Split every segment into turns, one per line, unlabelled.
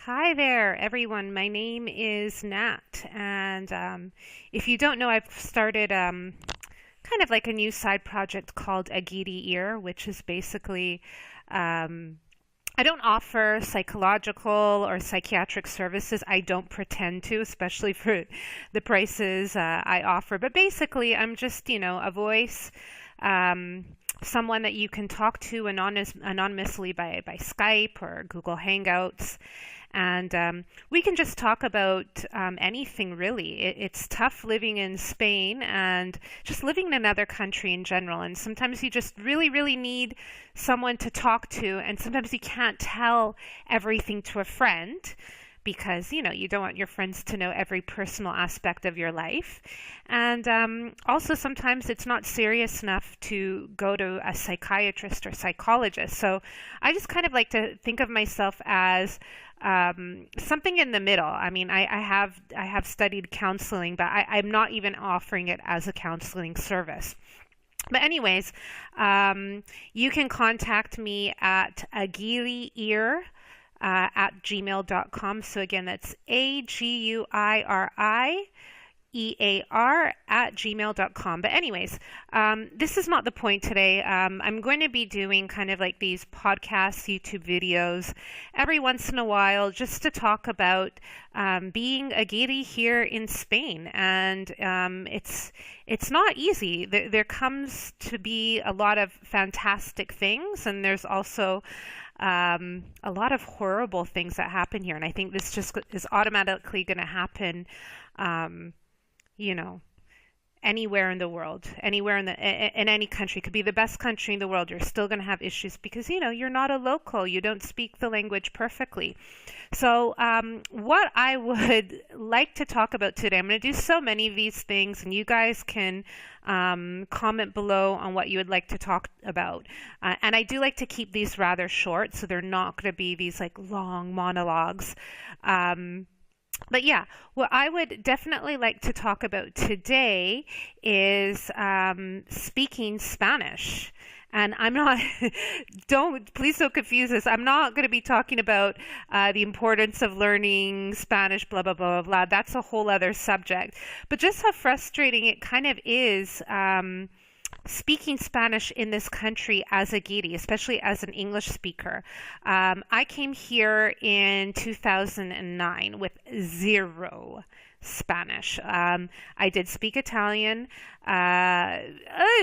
Hi there, everyone. My name is Nat, and if you don't know, I've started kind of like a new side project called a Guiri ear, which is basically um, I don't offer psychological or psychiatric services. I don't pretend to, especially for the prices I offer. But basically, I'm just, a voice, um, someone that you can talk to anonymously by Skype or Google Hangouts. And we can just talk about anything really. It's tough living in Spain and just living in another country in general. And sometimes you just really, really need someone to talk to. And sometimes you can't tell everything to a friend because you don't want your friends to know every personal aspect of your life. And also sometimes it's not serious enough to go to a psychiatrist or psychologist. So I just kind of like to think of myself as something in the middle. I mean, I have studied counseling, but I'm not even offering it as a counseling service. But anyways, you can contact me at aguiriear at gmail.com. So again, that's AGUIRIEAR at gmail.com. But anyways, this is not the point today. I'm going to be doing kind of like these podcasts, YouTube videos every once in a while just to talk about being a Guiri here in Spain. And it's not easy. There comes to be a lot of fantastic things, and there's also a lot of horrible things that happen here. And I think this just is automatically going to happen, you know, anywhere in the world, anywhere in any country. It could be the best country in the world. You're still going to have issues because, you're not a local. You don't speak the language perfectly. So what I would like to talk about today, I'm going to do so many of these things, and you guys can comment below on what you would like to talk about. And I do like to keep these rather short, so they're not going to be these like long monologues. But yeah, what I would definitely like to talk about today is speaking Spanish. And I'm not, please don't confuse this. I'm not going to be talking about the importance of learning Spanish, blah, blah, blah, blah, blah. That's a whole other subject. But just how frustrating it kind of is speaking Spanish in this country as a Guiri, especially as an English speaker. I came here in 2009 with zero Spanish. I did speak Italian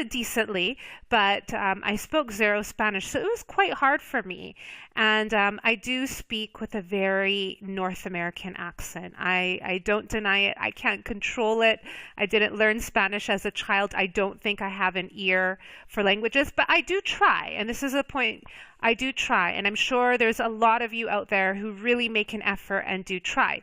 decently, but I spoke zero Spanish, so it was quite hard for me. And I do speak with a very North American accent. I don't deny it. I can't control it. I didn't learn Spanish as a child. I don't think I have an ear for languages, but I do try. And this is a point. I do try. And I'm sure there's a lot of you out there who really make an effort and do try.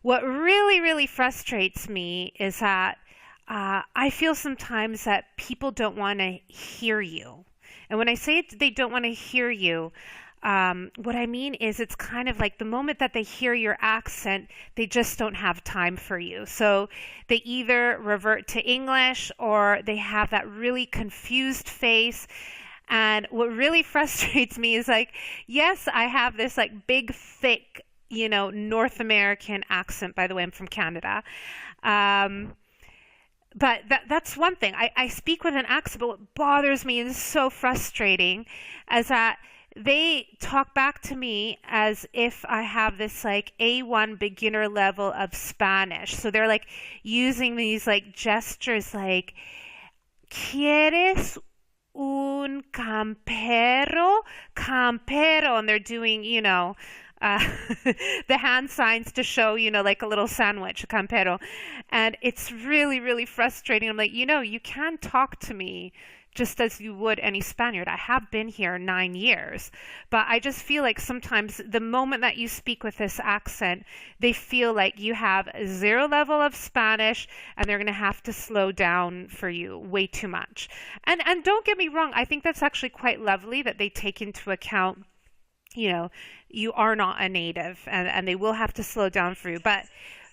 What really, really frustrates me is that I feel sometimes that people don't want to hear you. And when I say they don't want to hear you, what I mean is it's kind of like the moment that they hear your accent, they just don't have time for you. So they either revert to English or they have that really confused face. And what really frustrates me is like, yes, I have this like big, thick, North American accent. By the way, I'm from Canada. But that's one thing. I speak with an accent, but what bothers me and is so frustrating is that they talk back to me as if I have this like A1 beginner level of Spanish. So they're like using these like gestures like, ¿Quieres un campero? Campero. And they're doing, the hand signs to show, like a little sandwich, a campero. And it's really, really frustrating. I'm like, you can talk to me just as you would any Spaniard. I have been here 9 years, but I just feel like sometimes the moment that you speak with this accent, they feel like you have a zero level of Spanish and they're going to have to slow down for you way too much. And don't get me wrong, I think that's actually quite lovely that they take into account you are not a native and they will have to slow down for you. But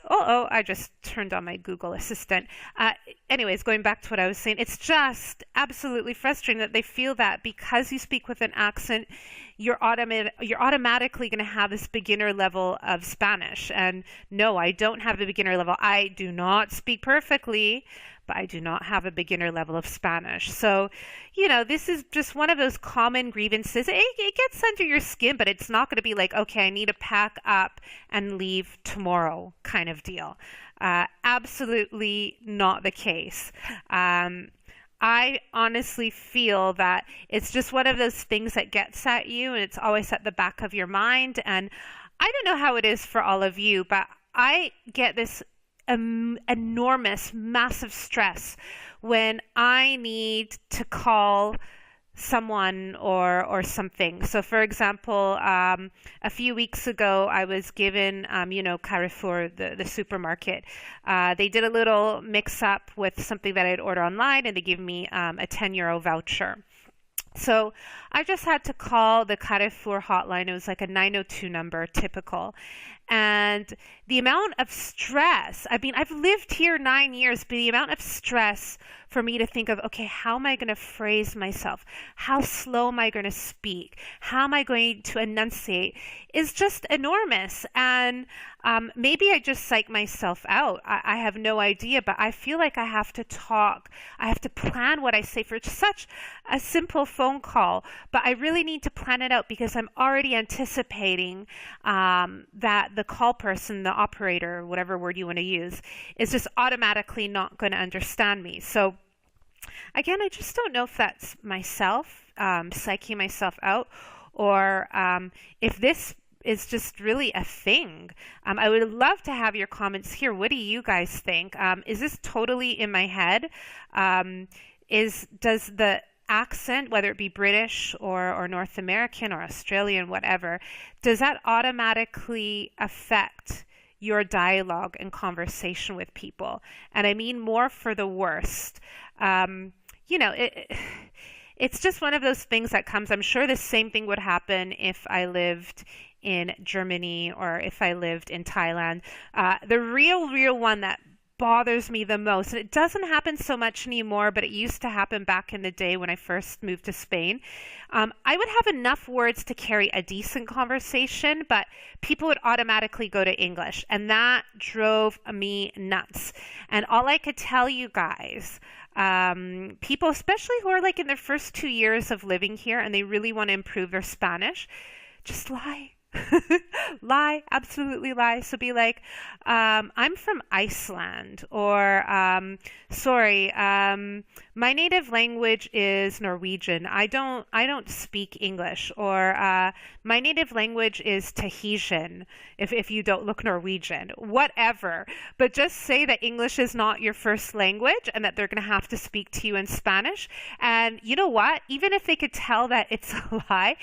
I just turned on my Google Assistant. Uh, Anyways, going back to what I was saying, it's just absolutely frustrating that they feel that because you speak with an accent, you're automatically going to have this beginner level of Spanish. And no, I don't have the beginner level. I do not speak perfectly, but I do not have a beginner level of Spanish. So, this is just one of those common grievances. It gets under your skin, but it's not going to be like, okay, I need to pack up and leave tomorrow kind of deal. Absolutely not the case. I honestly feel that it's just one of those things that gets at you and it's always at the back of your mind. And I don't know how it is for all of you, but I get this enormous, massive stress when I need to call someone or something. So, for example, a few weeks ago, I was given, Carrefour, the supermarket. They did a little mix up with something that I'd ordered online, and they gave me a €10 voucher. So I just had to call the Carrefour hotline. It was like a 902 number, typical. And the amount of stress, I mean, I've lived here 9 years, but the amount of stress for me to think of, okay, how am I going to phrase myself? How slow am I going to speak? How am I going to enunciate is just enormous. And maybe I just psych myself out. I have no idea, but I feel like I have to talk. I have to plan what I say for such a simple phone call, but I really need to plan it out because I'm already anticipating that the call person, the operator, whatever word you want to use, is just automatically not going to understand me. So again, I just don't know if that's myself, psyching myself out, or if this is just really a thing. I would love to have your comments here. What do you guys think? Is this totally in my head? Does the accent, whether it be British or North American or Australian, whatever, does that automatically affect your dialogue and conversation with people? And I mean more for the worst. It's just one of those things that comes. I'm sure the same thing would happen if I lived in Germany or if I lived in Thailand. The real one that bothers me the most, and it doesn't happen so much anymore, but it used to happen back in the day when I first moved to Spain. I would have enough words to carry a decent conversation, but people would automatically go to English, and that drove me nuts. And all I could tell you guys, people, especially who are like in their first 2 years of living here and they really want to improve their Spanish, just lie. Lie, absolutely lie. So be like, I'm from Iceland, or sorry, my native language is Norwegian. I don't speak English, or my native language is Tahitian. If you don't look Norwegian, whatever. But just say that English is not your first language, and that they're going to have to speak to you in Spanish. And you know what? Even if they could tell that it's a lie,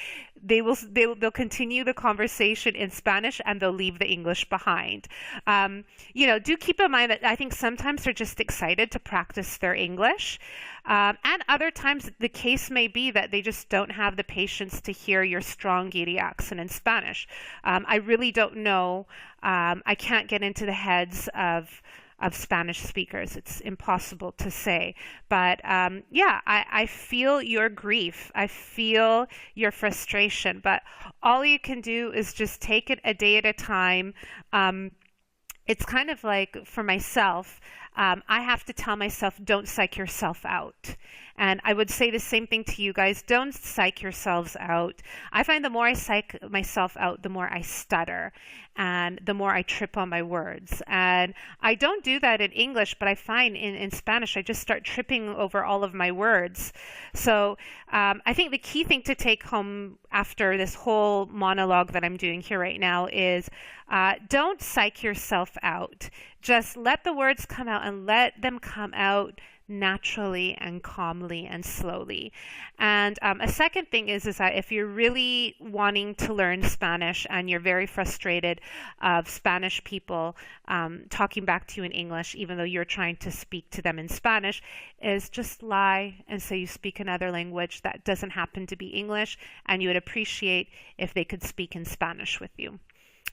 they'll continue the conversation in Spanish and they'll leave the English behind. Do keep in mind that I think sometimes they're just excited to practice their English. And other times the case may be that they just don't have the patience to hear your strong Guiri accent in Spanish. I really don't know. I can't get into the heads of Spanish speakers. It's impossible to say. But I feel your grief. I feel your frustration. But all you can do is just take it a day at a time. It's kind of like for myself, I have to tell myself, don't psych yourself out. And I would say the same thing to you guys. Don't psych yourselves out. I find the more I psych myself out, the more I stutter and the more I trip on my words. And I don't do that in English, but I find in Spanish, I just start tripping over all of my words. So I think the key thing to take home after this whole monologue that I'm doing here right now is don't psych yourself out. Just let the words come out and let them come out naturally and calmly and slowly. And a second thing is that if you're really wanting to learn Spanish and you're very frustrated of Spanish people talking back to you in English, even though you're trying to speak to them in Spanish, is just lie and say you speak another language that doesn't happen to be English, and you would appreciate if they could speak in Spanish with you.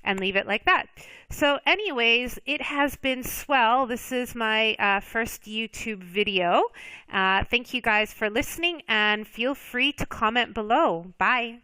and leave it like that. So anyways, it has been swell. This is my first YouTube video. Thank you guys for listening, and feel free to comment below. Bye.